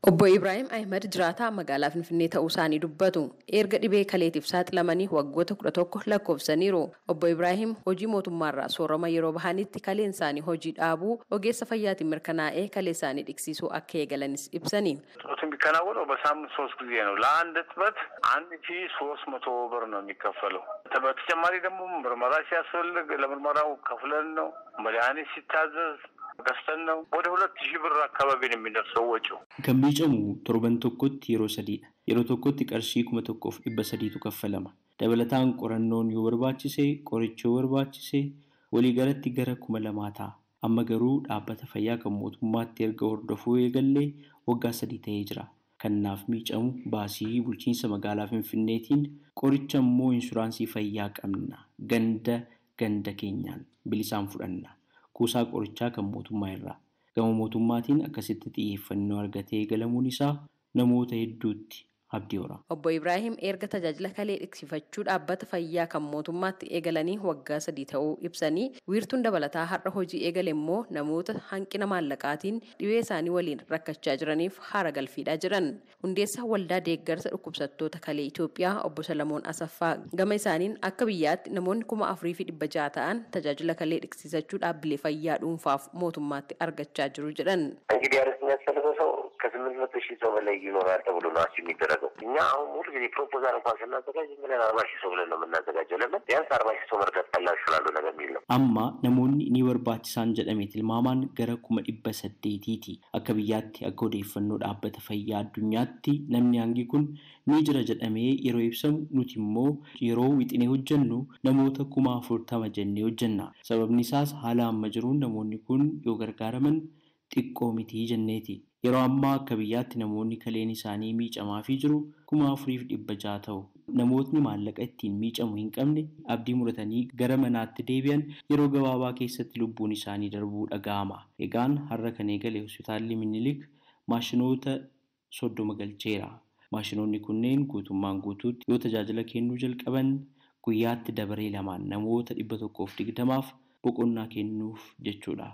Obbo Ibrahim Ahmed jiraataa magaalaa Finfinnee ta'uu isaanii dubbatu. Erga dhibee kaleetiif saaxilamanii waggoota 11 lakkoofsaniiru. Obbo Ibrahim hojii mootummaarraa soorama yeroo bahanitti kaleen isaanii hojii dhaabuu ogeessa fayyaatiin mirkanaa'ee kalee isaanii dhiqsiisuu akka eegalanis ibsani. የሚከናወነው በሳምንት 3 ጊዜ ነው። ለአንድ እጥበት 1300 ብር ነው የሚከፈለው። በተጨማሪ ደግሞ ምርመራ ሲያስፈልግ ለምርመራው ከፍለን ነው። መድኃኒት ሲታዘዝ ገዝተን ነው። ወደ 2000 ብር አካባቢ ነው የሚደርሰው ወጪው። ከሚጨሙ ቶርበን tokkotti yeroo sadiidha. Yeroo tokkotti qarshii 1300 kaffalama. Dabalataan qorannoon yoo barbaachise, qoricha yoo barbaachise, walii galatti gara 2000 ta'a. Amma garuu dhaabbata fayyaa kan mootummaatti erga hordofuu eegallee waggaa 3 ta'ee jira. Kanaaf miicamu baasii bulchiinsa magaalaa Finfinneetiin qoricha immoo inshuraansii fayyaa qabna. Ganda keenyaan bilisaan fudhanna. Kuusaa qorichaa kan mootummaa irraa. Gama mootummaatiin akkasitti xiyyeeffannoo argatee galamuun isaa namoota hedduutti abdii hora. Obbo Ibrahim erga tajaajila kalee dhiqsifachuu dhaabbata fayyaa kan mootummaatti eegalanii waggaa 3 ta'uu ibsanii wiirtuun dabalataa har'a hojii eegale immoo namoota hanqina maallaqaatiin dhibee isaanii waliin rakkachaa jiraniif haara galfiidhaa jiran. Hundeessa waldaa deeggarsa dhukkubsattoota kalee Itoophiyaa Obbo Salamoon Asaffaa gama isaaniin akka biyyaatti namoonni 4600 ta'an tajaajila kalee dhiqsifachuu dhaabbilee fayyaa dhuunfaaf mootummaatti argachaa jiru jedhan. ከ800,000 ሰው በላይ ይኖራል ተብሎ ነው የሚደረገው። እኛ አሁን ሙሉ ጊዜ ፕሮፖዛል እንኳን ስናዘጋጅ ምን 40,000 ሰው ብለን ነው የምናዘጋጀው። ለምን ቢያንስ 40,000 ሰው መርዳት ቀላል ይችላል ነገር የሚለው አማ namoonni ni barbaachisan jedhamee tilmaamaan gara 800tti akka biyyaatti akka odeeffannoo dhaabbata fayyaa addunyaatti namni hangi kun ni jira jedhamee yeroo ibsamu nuti immoo yeroo wixinee hojjennu namoota 40,000 jennee hojjenna. Sababni isaas haala amma jiruun namoonni kun yoo gargaaraman xiqqoo miti jenneeti. Yeroo ammaa akka biyyaatti namoonni kaleen isaanii miicamaa fi jiru 4,600 ta'u. Namootni maallaqa ittiin miicamu hin qabne abdii muratanii gara manaatti deebi'an yeroo gabaabaa keessatti lubbuun isaanii darbuu dhaga'ama. Egaan har'a kan eegale hospitaalli Minilik maashinoota 30 galcheera. Maashinoonni kunneen guutummaan guutuutti yoo tajaajila kennuu jalqaban guyyaatti dabaree lamaan namoota 120f boqonnaa kennuuf jechuudha.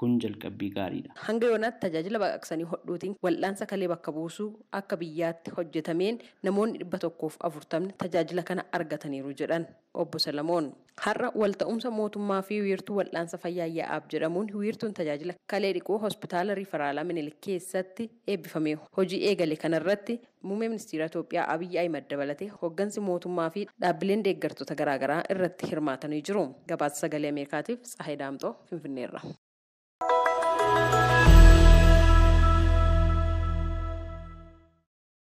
Kun jalqabbii gaariidha. Hanga yoonaatti tajaajila baqaqsanii hodhuutiin wal'aansa kalee bakka buusuu akka biyyaatti hojjetameen namoonni 140 tajaajila kana argataniiru jedhan Obbo Salamoon. Har'a walta'umsa mootummaa fi wiirtuu wal'aansa fayyaa yaa'aaf jedhamuun wiirtuun tajaajila kalee dhiquu hospitaala riiferaalaa Minilik keessatti eebbifame. Hojii eegale kanarratti muummee ministeera Itoophiyaa Abiyyi Ahmed dabalatee hooggansi mootummaa fi dhaabbileen deeggartoota garaagaraa irratti hirmaatanii jiru. Gabaasa sagalee Ameerikaatiif Tsahaay Daamxoo Finfinneerra.